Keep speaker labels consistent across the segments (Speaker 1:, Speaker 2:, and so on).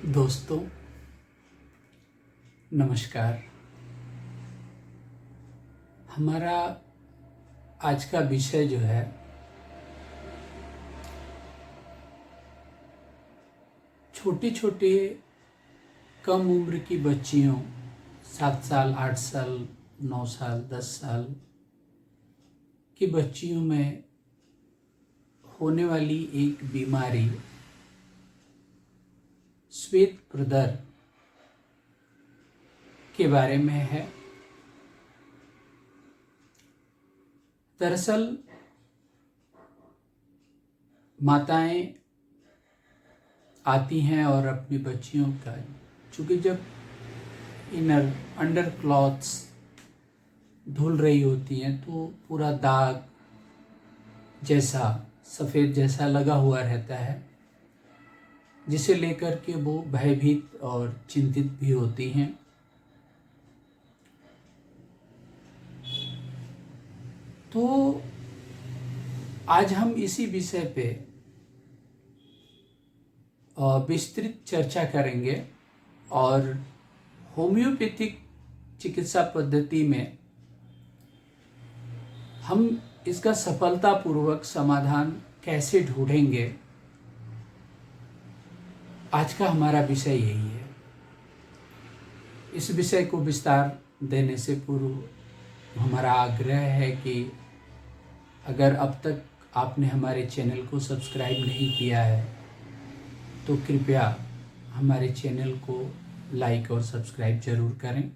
Speaker 1: दोस्तों नमस्कार। हमारा आज का विषय जो है छोटे छोटे कम उम्र की बच्चियों 7 साल 8 साल 9 साल 10 साल की बच्चियों में होने वाली एक बीमारी श्वेत प्रदर के बारे में है। दरअसल माताएं आती हैं और अपनी बच्चियों का, चूँकि जब इनर अंडर क्लॉथ्स धुल रही होती हैं तो पूरा दाग जैसा सफ़ेद जैसा लगा हुआ रहता है, जिसे लेकर के वो भयभीत और चिंतित भी होती हैं। तो आज हम इसी विषय पे विस्तृत चर्चा करेंगे और होम्योपैथिक चिकित्सा पद्धति में हम इसका सफलतापूर्वक समाधान कैसे ढूंढेंगे, आज का हमारा विषय यही है। इस विषय को विस्तार देने से पूर्व हमारा आग्रह है कि अगर अब तक आपने हमारे चैनल को सब्सक्राइब नहीं किया है तो कृपया हमारे चैनल को लाइक और सब्सक्राइब जरूर करें।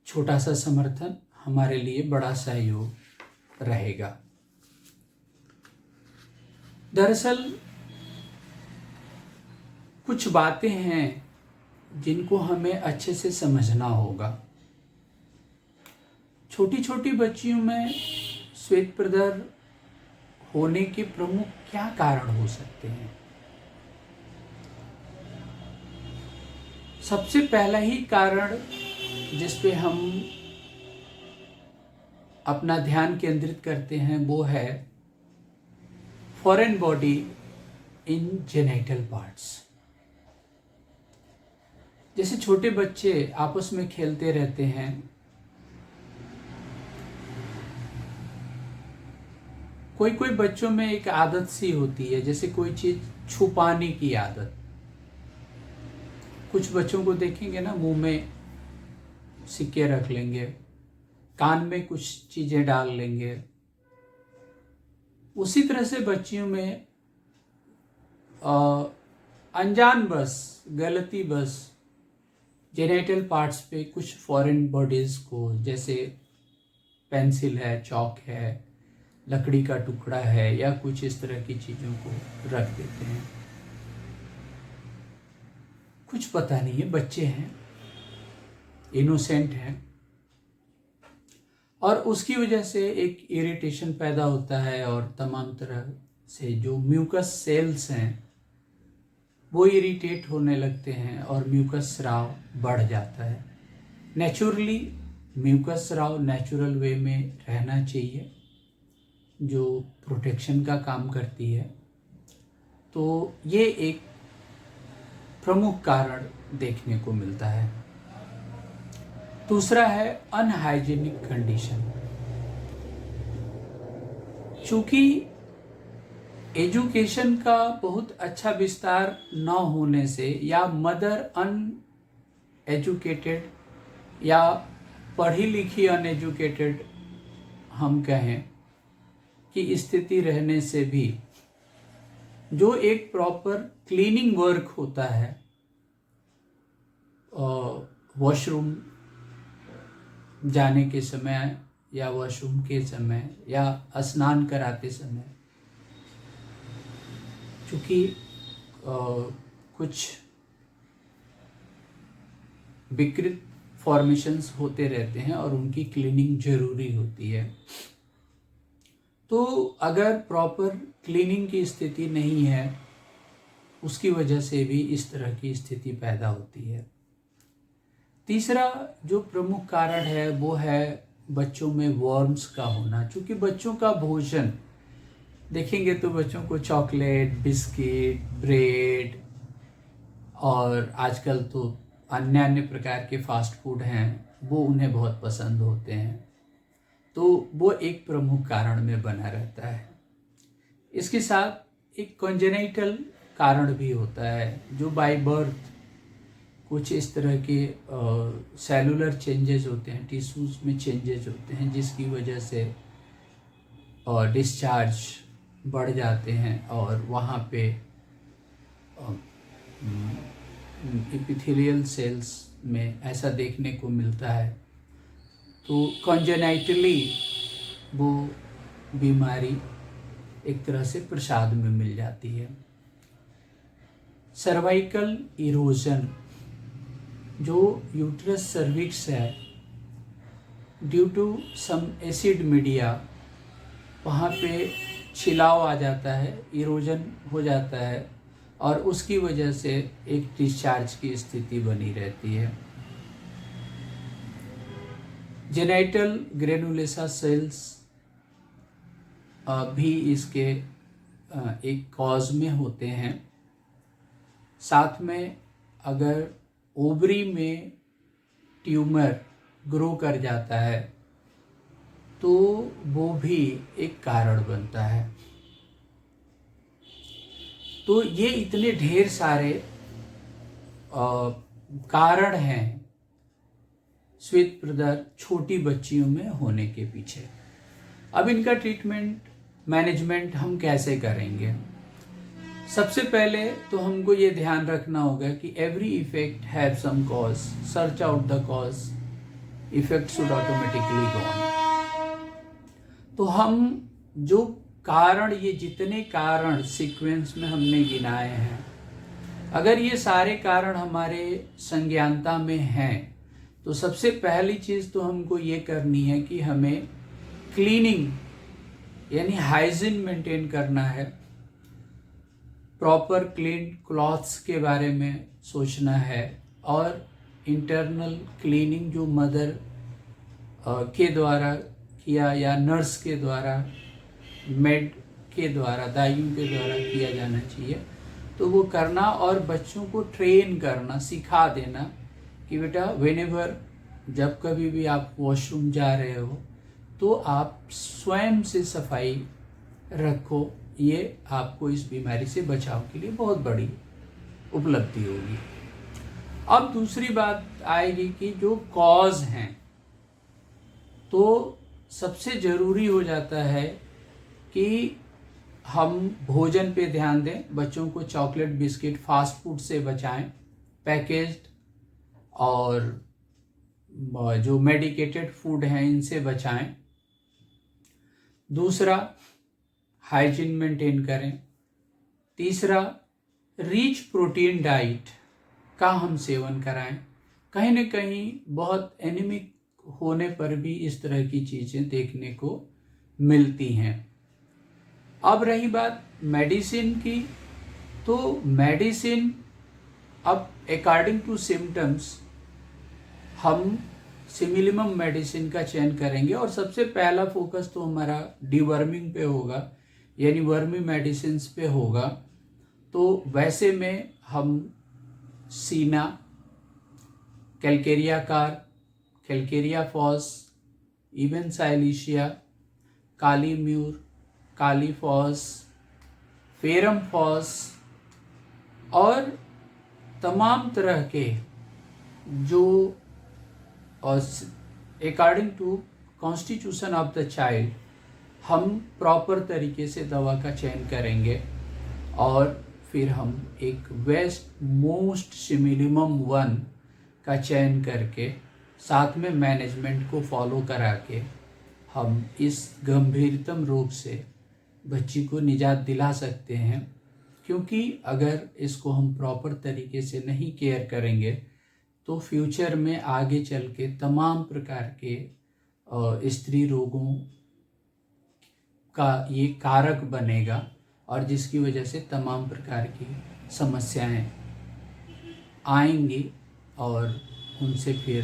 Speaker 1: छोटा सा समर्थन हमारे लिए बड़ा सहयोग रहेगा। दरअसल कुछ बातें हैं जिनको हमें अच्छे से समझना होगा। छोटी छोटी बच्चियों में श्वेत प्रदर होने के प्रमुख क्या कारण हो सकते हैं। सबसे पहला ही कारण जिस पे हम अपना ध्यान केंद्रित करते हैं वो है foreign body in genital parts. जैसे छोटे बच्चे आपस में खेलते रहते हैं, कोई कोई बच्चों में एक आदत सी होती है, जैसे कोई चीज छुपाने की आदत। कुछ बच्चों को देखेंगे ना, मुंह में सिक्के रख लेंगे, कान में कुछ चीजें डाल लेंगे। उसी तरह से बच्चियों में अनजान बस गलती बस जेनिटल पार्ट्स पे कुछ फॉरेन बॉडीज को, जैसे पेंसिल है, चौक है, लकड़ी का टुकड़ा है या कुछ इस तरह की चीज़ों को रख देते हैं। कुछ पता नहीं है, बच्चे हैं, इनोसेंट हैं, और उसकी वजह से एक इरिटेशन पैदा होता है और तमाम तरह से जो म्यूकस सेल्स हैं वो इरिटेट होने लगते हैं और म्यूकस स्राव बढ़ जाता है। नेचुरली म्यूकस स्राव नेचुरल वे में रहना चाहिए, जो प्रोटेक्शन का काम करती है। तो ये एक प्रमुख कारण देखने को मिलता है। दूसरा है अनहाइजीनिक कंडीशन। चूंकि एजुकेशन का बहुत अच्छा विस्तार न होने से या मदर अनएजुकेटेड या पढ़ी लिखी अनएजुकेटेड हम कहें की स्थिति रहने से भी जो एक प्रॉपर क्लीनिंग वर्क होता है, वॉशरूम जाने के समय या वॉशरूम के समय या स्नान कराते समय, चूँकि कुछ विकृत फॉर्मेशंस होते रहते हैं और उनकी क्लीनिंग जरूरी होती है। तो अगर प्रॉपर क्लीनिंग की स्थिति नहीं है, उसकी वजह से भी इस तरह की स्थिति पैदा होती है। तीसरा जो प्रमुख कारण है वो है बच्चों में वर्म्स का होना। चूँकि बच्चों का भोजन देखेंगे तो बच्चों को चॉकलेट, बिस्किट, ब्रेड और आजकल तो अन्य अन्य प्रकार के फास्ट फूड हैं, वो उन्हें बहुत पसंद होते हैं। तो वो एक प्रमुख कारण में बना रहता है। इसके साथ एक कॉन्जेनिटल कारण भी होता है, जो बाय बर्थ कुछ इस तरह के सेलुलर चेंजेस होते हैं, टिश्यूज में चेंजेस होते हैं, जिसकी वजह से डिस्चार्ज बढ़ जाते हैं और वहाँ पे एपिथेलियल सेल्स में ऐसा देखने को मिलता है। तो कॉन्जेनाइटली वो बीमारी एक तरह से प्रसाद में मिल जाती है। सर्वाइकल इरोजन, जो यूट्रस सर्विक्स है, due to some acid media वहाँ पे छिलाव आ जाता है, इरोजन हो जाता है और उसकी वजह से एक डिस्चार्ज की स्थिति बनी रहती है। जेनाइटल ग्रेनुलोसा सेल्स भी इसके एक कॉज में होते हैं। साथ में अगर ओवरी में ट्यूमर ग्रो कर जाता है तो वो भी एक कारण बनता है। तो ये इतने ढेर सारे कारण हैं श्वेत प्रदाह छोटी बच्चियों में होने के पीछे। अब इनका ट्रीटमेंट, मैनेजमेंट हम कैसे करेंगे? सबसे पहले तो हमको ये ध्यान रखना होगा कि every effect have some cause, search out the cause, effect should automatically gone. तो हम जो कारण, ये जितने कारण सीक्वेंस में हमने गिनाए हैं, अगर ये सारे कारण हमारे संज्ञानता में हैं तो सबसे पहली चीज़ तो हमको ये करनी है कि हमें क्लीनिंग यानी हाइजीन मेंटेन करना है। प्रॉपर क्लीन क्लॉथ्स के बारे में सोचना है और इंटरनल क्लीनिंग जो मदर के द्वारा किया या नर्स के द्वारा, मेड के द्वारा, दाइयों के द्वारा किया जाना चाहिए, तो वो करना और बच्चों को ट्रेन करना, सिखा देना कि बेटा व्हेनेवर, जब कभी भी आप वॉशरूम जा रहे हो तो आप स्वयं से सफाई रखो। ये आपको इस बीमारी से बचाव के लिए बहुत बड़ी उपलब्धि होगी। अब दूसरी बात आएगी कि जो कॉज हैं, तो सबसे ज़रूरी हो जाता है कि हम भोजन पे ध्यान दें, बच्चों को चॉकलेट, बिस्किट, फास्ट फूड से बचाएं, पैकेज्ड और जो मेडिकेटेड फूड हैं इनसे बचाएं। दूसरा, हाइजीन मेंटेन करें। तीसरा, रिच प्रोटीन डाइट का हम सेवन कराएं। कहीं न कहीं बहुत एनीमिक होने पर भी इस तरह की चीज़ें देखने को मिलती हैं। अब रही बात मेडिसिन की, तो मेडिसिन अब अकॉर्डिंग टू सिम्टम्स हम सिमिलिमम मेडिसिन का चयन करेंगे और सबसे पहला फोकस तो हमारा डिवर्मिंग पे होगा, यानी वर्मी मेडिसिन पे होगा। तो वैसे में हम cina, calcarea carb, calcarea phos, even silicea, kali mur, kali phos, ferrum phos और तमाम तरह के जो according to constitution of the child हम प्रॉपर तरीके से दवा का चयन करेंगे और फिर हम एक बेस्ट मोस्ट सिमिलिमम वन का चयन करके साथ में मैनेजमेंट को फॉलो करा के हम इस गंभीरतम रोग से बच्ची को निजात दिला सकते हैं। क्योंकि अगर इसको हम प्रॉपर तरीके से नहीं केयर करेंगे तो फ्यूचर में आगे चल के तमाम प्रकार के स्त्री रोगों का ये कारक बनेगा और जिसकी वजह से तमाम प्रकार की समस्याएं आएंगी और उनसे फिर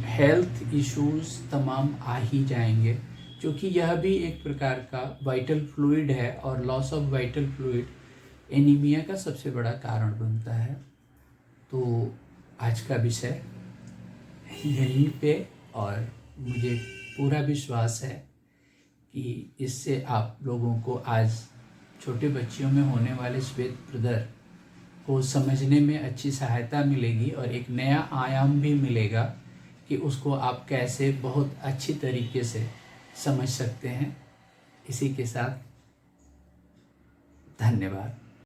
Speaker 1: हेल्थ इश्यूज तमाम आ ही जाएंगे। क्योंकि यह भी एक प्रकार का वाइटल फ्लूइड है और loss of vital fluid anaemia का सबसे बड़ा कारण बनता है। तो आज का विषय यहीं पे, और मुझे पूरा विश्वास है कि इससे आप लोगों को आज छोटे बच्चियों में होने वाले श्वेत प्रदर को समझने में अच्छी सहायता मिलेगी और एक नया आयाम भी मिलेगा कि उसको आप कैसे बहुत अच्छी तरीके से समझ सकते हैं। इसी के साथ धन्यवाद।